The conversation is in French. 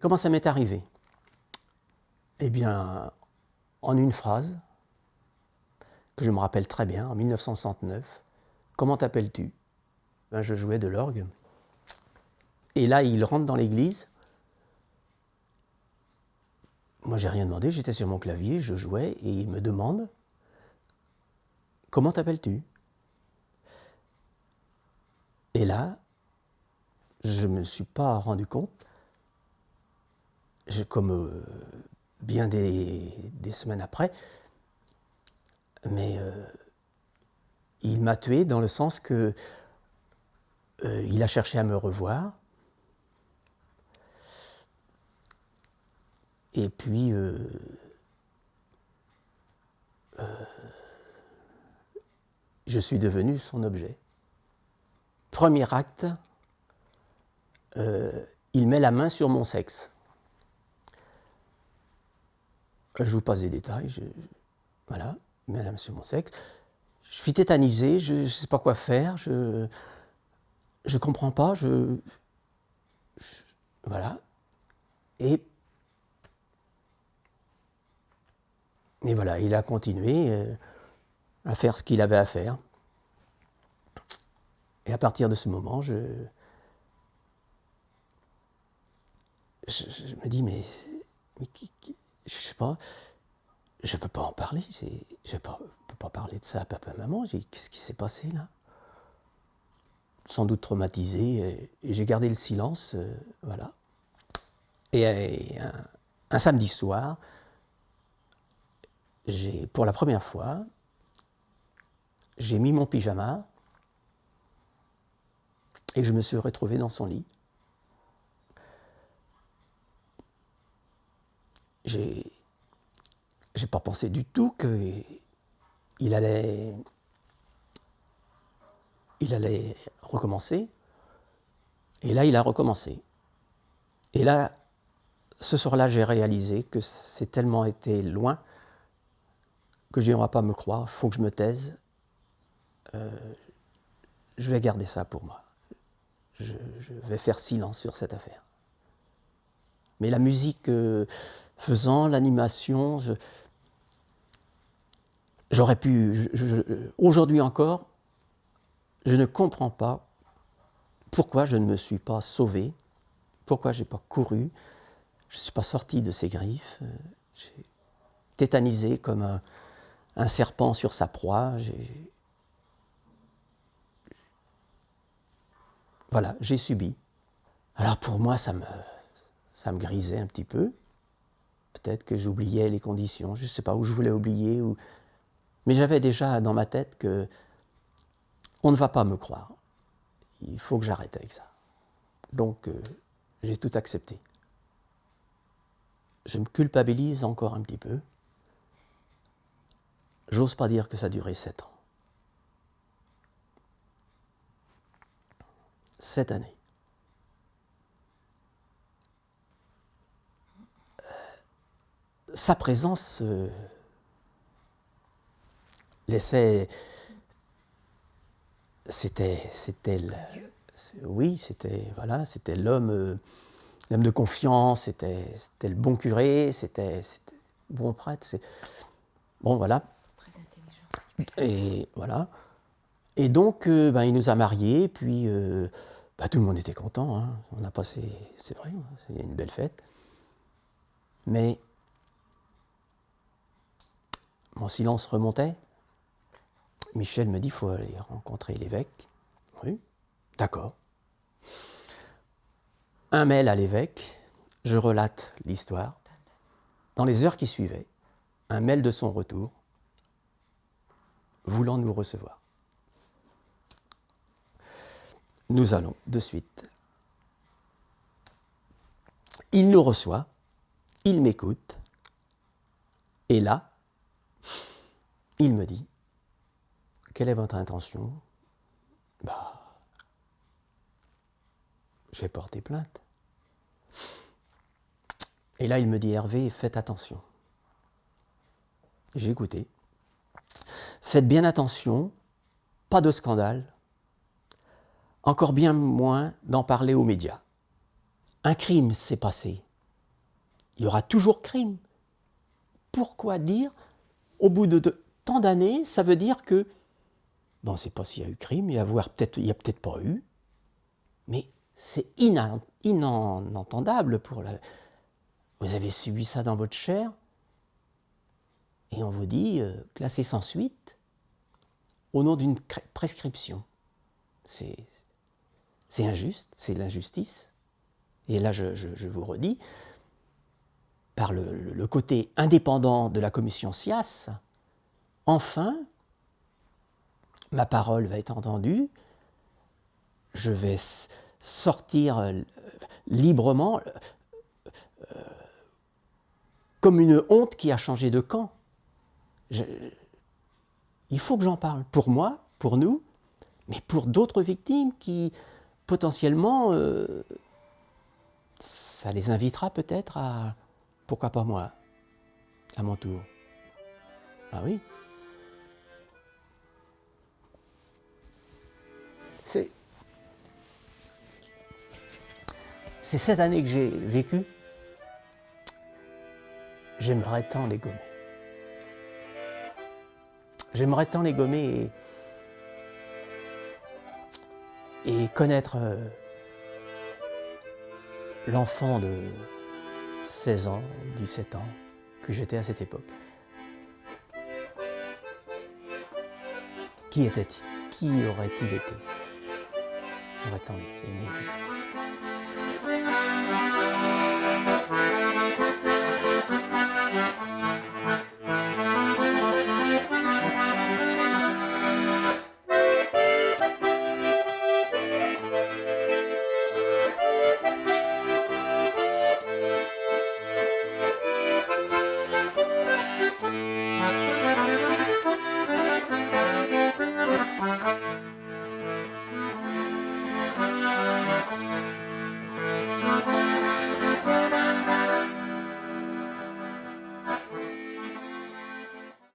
Comment ça m'est arrivé? Eh bien, en une phrase, que je me rappelle très bien, en 1969, comment t'appelles-tu? Ben, je jouais de l'orgue. Et là, il rentre dans l'église. Moi, j'ai rien demandé, j'étais sur mon clavier, je jouais, et il me demande « Comment t'appelles-tu » Et là, je ne me suis pas rendu compte, comme bien des semaines après, mais il m'a tué dans le sens que il a cherché à me revoir. Et puis, je suis devenu son objet. Premier acte, il met la main sur mon sexe. Je ne vous passe des détails. Voilà, il met la main sur mon sexe. Je suis tétanisé, je ne sais pas quoi faire, je ne comprends pas, voilà. Et voilà, il a continué à faire ce qu'il avait à faire. Et à partir de ce moment, je me dis, mais je sais pas, je ne peux pas en parler, je ne peux pas parler de ça à papa et maman. Qu'est-ce qui s'est passé là? Sans doute traumatisé, et j'ai gardé le silence, voilà. Et un samedi soir, pour la première fois, j'ai mis mon pyjama et je me suis retrouvé dans son lit. J'ai pas pensé du tout qu'il allait recommencer. Et là, il a recommencé. Et là, ce soir-là, j'ai réalisé que c'est tellement été loin que je dis, on ne va pas me croire, il faut que je me taise. Je vais garder ça pour moi. Je vais faire silence sur cette affaire. Mais la musique faisant, l'animation, j'aurais pu... aujourd'hui encore, je ne comprends pas pourquoi je ne me suis pas sauvé, pourquoi je n'ai pas couru, je ne suis pas sorti de ces griffes, j'ai tétanisé comme un serpent sur sa proie. Voilà, j'ai subi. Alors pour moi, ça me grisait un petit peu. Peut-être que j'oubliais les conditions, je ne sais pas où je voulais oublier. Mais j'avais déjà dans ma tête que on ne va pas me croire. Il faut que j'arrête avec ça. Donc, j'ai tout accepté. Je me culpabilise encore un petit peu. J'ose pas dire que ça a duré 7 ans. 7 années. Sa présence laissait... C'était oui, c'était l'homme de confiance, c'était le bon curé, c'était le bon prêtre. Bon, voilà. Très intelligent. Et voilà. Et donc, il nous a mariés, puis tout le monde était content. Hein. On a passé, c'est vrai, c'est une belle fête. Mais mon silence remontait. Michel me dit, il faut aller rencontrer l'évêque. Oui, d'accord. Un mail à l'évêque, je relate l'histoire. Dans les heures qui suivaient, un mail de son retour, voulant nous recevoir. Nous allons de suite. Il nous reçoit, il m'écoute, et là, il me dit, quelle est votre intention? J'ai porté plainte. Et là, il me dit, Hervé, faites attention. J'ai écouté. Faites bien attention, pas de scandale, encore bien moins d'en parler aux médias. Un crime s'est passé, il y aura toujours crime. Pourquoi dire, au bout de tant d'années, ça veut dire que, bon, on ne sait pas s'il y a eu crime, il n'y a peut-être pas eu, mais c'est inentendable pour la... Vous avez subi ça dans votre chair, et on vous dit, classé sans suite, au nom d'une prescription. C'est injuste, c'est l'injustice. Et là, je vous redis, par le côté indépendant de la commission SIAS, enfin, ma parole va être entendue, je vais sortir librement, comme une honte qui a changé de camp. Il faut que j'en parle, pour moi, pour nous, mais pour d'autres victimes qui, potentiellement, ça les invitera peut-être à, pourquoi pas moi, à mon tour. Ah oui. C'est cette année que j'ai vécue, j'aimerais tant les gommer. J'aimerais tant les gommer et connaître l'enfant de 16 ans, 17 ans, que j'étais à cette époque. Qui était-il? Qui aurait-il été? J'aurais tant aimé.